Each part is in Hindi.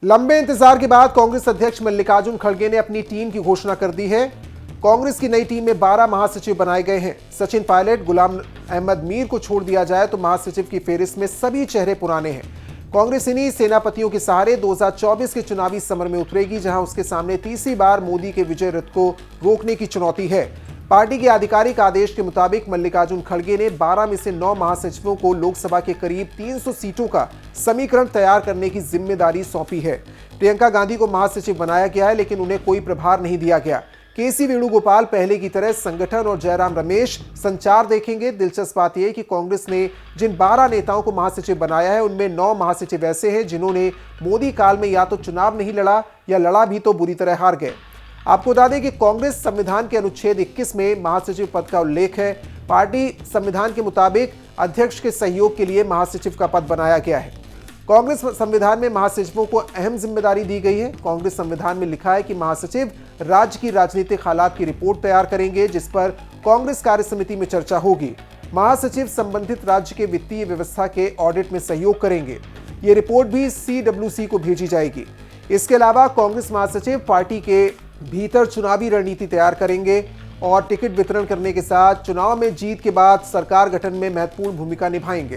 लंबे इंतजार के बाद कांग्रेस अध्यक्ष मल्लिकार्जुन खड़गे ने अपनी टीम की घोषणा कर दी है। कांग्रेस की नई टीम में 12 महासचिव बनाए गए हैं। सचिन पायलट, गुलाम अहमद मीर को छोड़ दिया जाए तो महासचिव की फेहरिस्त में सभी चेहरे पुराने हैं। कांग्रेस इन्हीं सेनापतियों के सहारे 2024 के चुनावी समर में उतरेगी, जहां उसके सामने तीसरी बार मोदी के विजय रथ को रोकने की चुनौती है। पार्टी के आधिकारिक आदेश के मुताबिक मल्लिकार्जुन खड़गे ने 12 में से 9 महासचिवों को लोकसभा के करीब 300 सीटों का समीकरण तैयार करने की जिम्मेदारी सौंपी है। प्रियंका गांधी को महासचिव बनाया गया है, लेकिन उन्हें कोई प्रभार नहीं दिया गया। केसी वेणुगोपाल पहले की तरह संगठन और जयराम रमेश संचार देखेंगे। दिलचस्प बात यह कि कांग्रेस ने जिन 12 नेताओं को महासचिव बनाया है, उनमें 9 महासचिव ऐसे हैं जिन्होंने मोदी काल में या तो चुनाव नहीं लड़ा या लड़ा भी तो बुरी तरह हार गए। आपको बता दें कि कांग्रेस संविधान के अनुच्छेद 21 में महासचिव पद का उल्लेख है। पार्टी संविधान के मुताबिक अध्यक्ष के सहयोग के लिए महासचिव का पद बनाया गया है। कांग्रेस संविधान में महासचिवों को अहम जिम्मेदारी दी गई है। कांग्रेस संविधान में लिखा है कि महासचिव राज्य की राजनीतिक हालात की रिपोर्ट तैयार करेंगे, जिस पर कांग्रेस कार्य समिति में चर्चा होगी। महासचिव संबंधित राज्य के वित्तीय व्यवस्था के ऑडिट में सहयोग करेंगे। ये रिपोर्ट भी CWC को भेजी जाएगी। इसके अलावा कांग्रेस महासचिव पार्टी के भीतर चुनावी रणनीति तैयार करेंगे और टिकट वितरण करने के साथ चुनाव में जीत के बाद सरकार गठन में महत्वपूर्ण भूमिका निभाएंगे।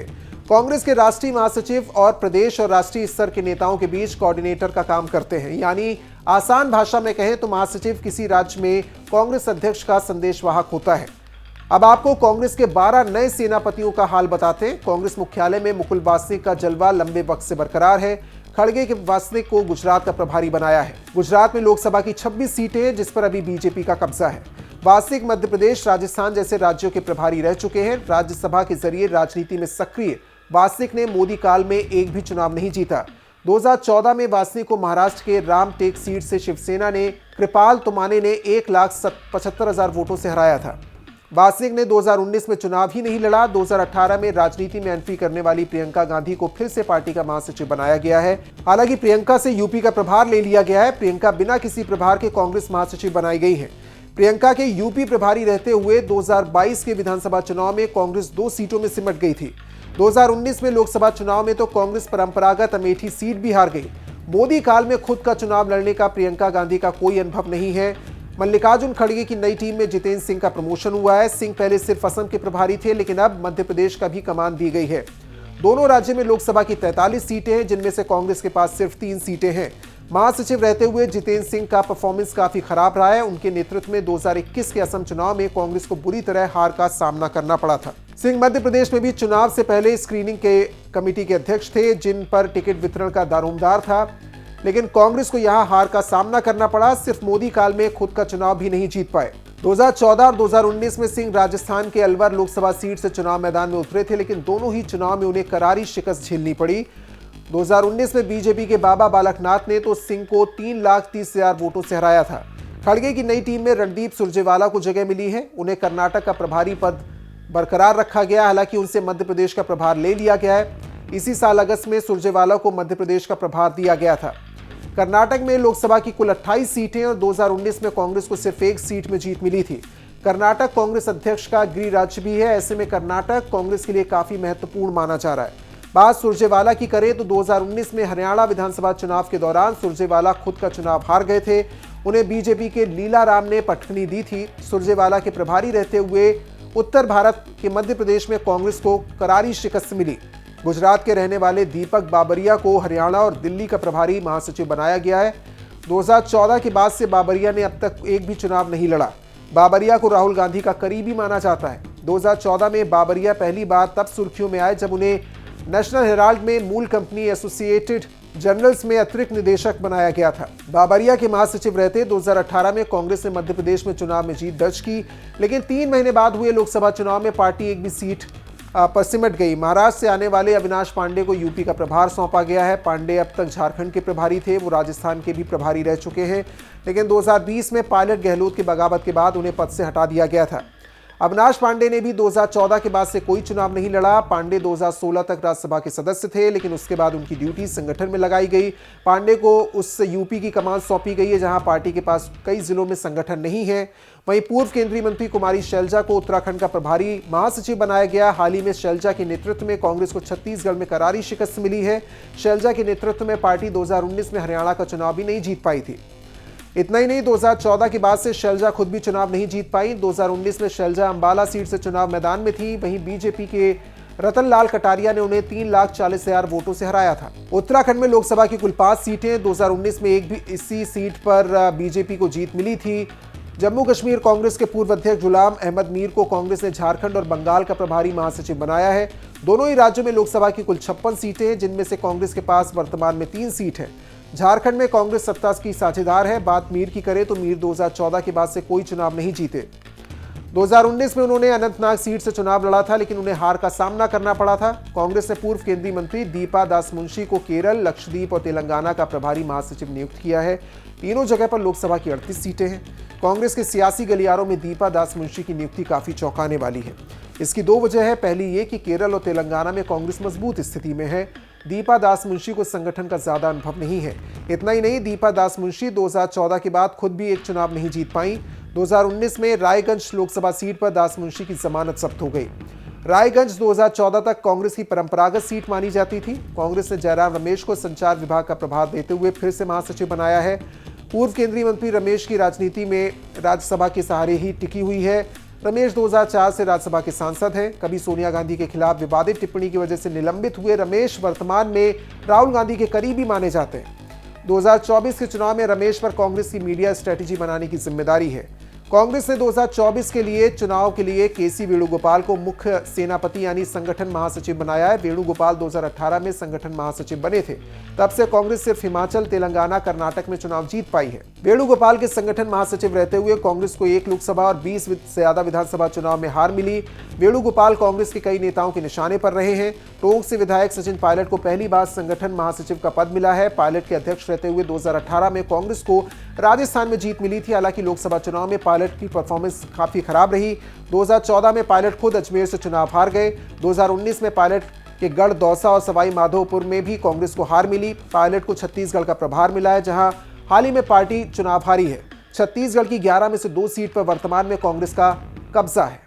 कांग्रेस के राष्ट्रीय महासचिव और प्रदेश और राष्ट्रीय स्तर के नेताओं के बीच कोऑर्डिनेटर का काम करते हैं। यानी आसान भाषा में कहें तो महासचिव किसी राज्य में कांग्रेस अध्यक्ष का संदेशवाहक होता है। अब आपको कांग्रेस के 12 नए सेनापतियों का हाल बताते हैं। कांग्रेस मुख्यालय में मुकुल वासनिक का जलवा लंबे वक्त से बरकरार है। खड़गे के वासनिक को गुजरात का प्रभारी बनाया है। गुजरात में लोकसभा की 26 सीटें हैं, जिस पर अभी बीजेपी का कब्जा है। वासनिक मध्य प्रदेश, राजस्थान जैसे राज्यों के प्रभारी रह चुके हैं। राज्यसभा के जरिए राजनीति में सक्रिय वासनिक ने मोदी काल में एक भी चुनाव नहीं जीता। 2014 में वासनिक को महाराष्ट्र के रामटेक सीट से शिवसेना ने कृपाल तुमाने ने 1,75,000 वोटों से हराया था। वासनिक ने 2019 में चुनाव ही नहीं लड़ा। 2018 में राजनीति में एंट्री करने वाली प्रियंका गांधी को फिर से पार्टी का महासचिव बनाया गया है। हालांकि प्रियंका से यूपी का प्रभार ले लिया गया है। प्रियंका बिना किसी प्रभार के कांग्रेस महासचिव बनाई गई है। प्रियंका के यूपी प्रभारी रहते हुए 2022 के विधानसभा चुनाव में कांग्रेस 2 सीटों में सिमट गई थी। 2019 में लोकसभा चुनाव में तो कांग्रेस परंपरागत अमेठी सीट भी हार गई। मोदी काल में खुद का चुनाव लड़ने का प्रियंका गांधी का कोई अनुभव नहीं है। मल्लिकार्जुन खड़गे की नई टीम में जितेंद्र सिंह का प्रमोशन हुआ है। सिंह पहले सिर्फ असम के प्रभारी थे, लेकिन अब मध्य प्रदेश का भी कमान दी गई है। दोनों राज्यों में लोकसभा की 43 सीटें हैं, जिनमें से कांग्रेस के पास सिर्फ 3 सीटें हैं। महासचिव रहते हुए जितेंद्र सिंह का परफॉर्मेंस काफी खराब रहा है। उनके नेतृत्व में 2021 के असम चुनाव में कांग्रेस को बुरी तरह हार का सामना करना पड़ा था। सिंह मध्य प्रदेश में भी चुनाव से पहले स्क्रीनिंग के कमेटी के अध्यक्ष थे, जिन पर टिकट वितरण का दारोमदार था, लेकिन कांग्रेस को यहां हार का सामना करना पड़ा। सिर्फ मोदी काल में खुद का चुनाव भी नहीं जीत पाए। 2014 और 2019 में सिंह राजस्थान के अलवर लोकसभा सीट से चुनाव मैदान में उतरे थे, लेकिन दोनों ही चुनाव में उन्हें करारी शिकस्त झेलनी पड़ी। 2019 में बीजेपी के बाबा बालकनाथ ने तो सिंह को 3,30,000 वोटों से हराया था। खड़गे की नई टीम में रणदीप सुरजेवाला को जगह मिली है। उन्हें कर्नाटक का प्रभारी पद बरकरार रखा गया, हालांकि उनसे मध्य प्रदेश का प्रभार ले लिया गया है। इसी साल अगस्त में सुरजेवाला को मध्य प्रदेश का प्रभार दिया गया था। कर्नाटक में लोकसभा की कुल 28 सीटें और 2019 में कांग्रेस को सिर्फ 1 सीट में जीत मिली थी। कर्नाटक कांग्रेस अध्यक्ष का गृह राज्य भी है। ऐसे में कर्नाटक कांग्रेस के लिए काफी महत्वपूर्ण माना जा रहा है। बात सुरजेवाला की करें तो 2019 में हरियाणा विधानसभा चुनाव के दौरान सुरजेवाला खुद का चुनाव हार गए थे। उन्हें बीजेपी के लीला राम ने पटखनी दी थी। सुरजेवाला के प्रभारी रहते हुए उत्तर भारत के मध्य प्रदेश में कांग्रेस को करारी शिकस्त मिली। गुजरात के रहने वाले दीपक बाबरिया को हरियाणा और दिल्ली का प्रभारी महासचिव बनाया गया है। 2014 के बाद से बाबरिया ने अब तक एक भी चुनाव नहीं लड़ा। बाबरिया को राहुल गांधी का करीबी माना जाता है। 2014 में बाबरिया पहली बार तब सुर्खियों में आए जब उन्हें नेशनल हेराल्ड में मूल कंपनी एसोसिएटेड जर्नल्स में अतिरिक्त निदेशक बनाया गया था। बाबरिया के महासचिव रहते 2018 में कांग्रेस ने मध्य प्रदेश में चुनाव में जीत दर्ज की, लेकिन 3 महीने बाद हुए लोकसभा चुनाव में पार्टी एक भी सीट पर सिमट गई। महाराष्ट्र से आने वाले अविनाश पांडे को यूपी का प्रभार सौंपा गया है। पांडे अब तक झारखंड के प्रभारी थे। वो राजस्थान के भी प्रभारी रह चुके हैं, लेकिन 2020 में पायलट गहलोत की बगावत के बाद उन्हें पद से हटा दिया गया था। अविनाश पांडे ने भी 2014 के बाद से कोई चुनाव नहीं लड़ा। पांडे 2016 तक राज्यसभा के सदस्य थे, लेकिन उसके बाद उनकी ड्यूटी संगठन में लगाई गई। पांडे को उस यूपी की कमान सौंपी गई है, जहां पार्टी के पास कई जिलों में संगठन नहीं है। वहीं पूर्व केंद्रीय मंत्री कुमारी शैलजा को उत्तराखंड का प्रभारी महासचिव बनाया गया। हाल ही में शैलजा के नेतृत्व में कांग्रेस को छत्तीसगढ़ में करारी शिकस्त मिली है। शैलजा के नेतृत्व में पार्टी 2019 में हरियाणा का चुनाव भी नहीं जीत पाई थी। इतना ही नहीं, 2014 के बाद से शैलजा खुद भी चुनाव नहीं जीत पाई। 2019 में शैलजा अंबाला सीट से चुनाव मैदान में थी। वहीं बीजेपी के रतनलाल कटारिया ने उन्हें 3,40,000 वोटों से हराया था। उत्तराखंड में लोकसभा की कुल 5 सीटें, 2019 में एक भी इसी सीट पर बीजेपी को जीत मिली थी। जम्मू कश्मीर कांग्रेस के पूर्व अध्यक्ष गुलाम अहमद मीर को कांग्रेस ने झारखंड और बंगाल का प्रभारी महासचिव बनाया है। दोनों ही राज्यों में लोकसभा की कुल 56 सीटें हैं, जिनमें से कांग्रेस के पास वर्तमान में 3 सीट है। झारखंड में कांग्रेस सत्ता की साझेदार है। बात मीर की करें तो मीर 2014 के बाद से कोई चुनाव नहीं जीते। 2019 में उन्होंने अनंतनाग सीट से चुनाव लड़ा था, लेकिन उन्हें हार का सामना करना पड़ा था। कांग्रेस ने पूर्व केंद्रीय मंत्री दीपा दासमुंशी को केरल, लक्षद्वीप और तेलंगाना का प्रभारी महासचिव नियुक्त किया है। तीनों जगह पर लोकसभा की 38 सीटें हैं। कांग्रेस के सियासी गलियारों में दीपा दासमुंशी की नियुक्ति काफी चौंकाने वाली है। इसकी 2 वजह है। पहली ये कि केरल और तेलंगाना में कांग्रेस मजबूत स्थिति में है। दीपा दासमुंशी को संगठन का ज्यादा अनुभव नहीं है। इतना ही नहीं, दीपा दासमुंशी 2014 के बाद खुद भी एक चुनाव नहीं जीत पाई। 2019 में रायगंज लोकसभा सीट पर दासमुंशी की जमानत जब्त हो गई। रायगंज 2014 तक कांग्रेस की परंपरागत सीट मानी जाती थी। कांग्रेस ने जयराम रमेश को संचार विभाग का प्रभार देते हुए फिर से महासचिव बनाया है। पूर्व केंद्रीय मंत्री रमेश की राजनीति में राज्यसभा के सहारे ही टिकी हुई है। रमेश 2004 से राज्यसभा के सांसद हैं। कभी सोनिया गांधी के खिलाफ विवादित टिप्पणी की वजह से निलंबित हुए रमेश वर्तमान में राहुल गांधी के करीबी माने जाते हैं। 2024 के चुनाव में रमेश पर कांग्रेस की मीडिया स्ट्रेटेजी बनाने की जिम्मेदारी है। कांग्रेस ने 2024 के लिए चुनाव के लिए केसी वेणुगोपाल को मुख्य सेनापति यानी संगठन महासचिव बनाया है। वेणुगोपाल 2018 में संगठन महासचिव बने थे। तब से कांग्रेस सिर्फ हिमाचल, तेलंगाना, कर्नाटक में चुनाव जीत पाई है। वेणुगोपाल के संगठन महासचिव रहते हुए कांग्रेस को 1 लोकसभा और 20 से ज्यादा विधानसभा चुनाव में हार मिली। वेणुगोपाल कांग्रेस के कई नेताओं के निशाने पर रहे हैं। टोंक से विधायक सचिन पायलट को पहली बार संगठन महासचिव का पद मिला है। पायलट के अध्यक्ष रहते हुए 2018 में कांग्रेस को राजस्थान में जीत मिली थी। हालांकि लोकसभा चुनाव में पायलट की परफॉर्मेंस काफी खराब रही। 2014 में पायलट खुद अजमेर से चुनाव हार गए। 2019 में पायलट के गढ़, दौसा और सवाई माधोपुर में भी कांग्रेस को हार मिली। पायलट को छत्तीसगढ़ का प्रभार मिला है, जहां हाल ही में पार्टी चुनाव हारी है। छत्तीसगढ़ की 11 में से 2 सीट पर वर्तमान में कांग्रेस का कब्जा है।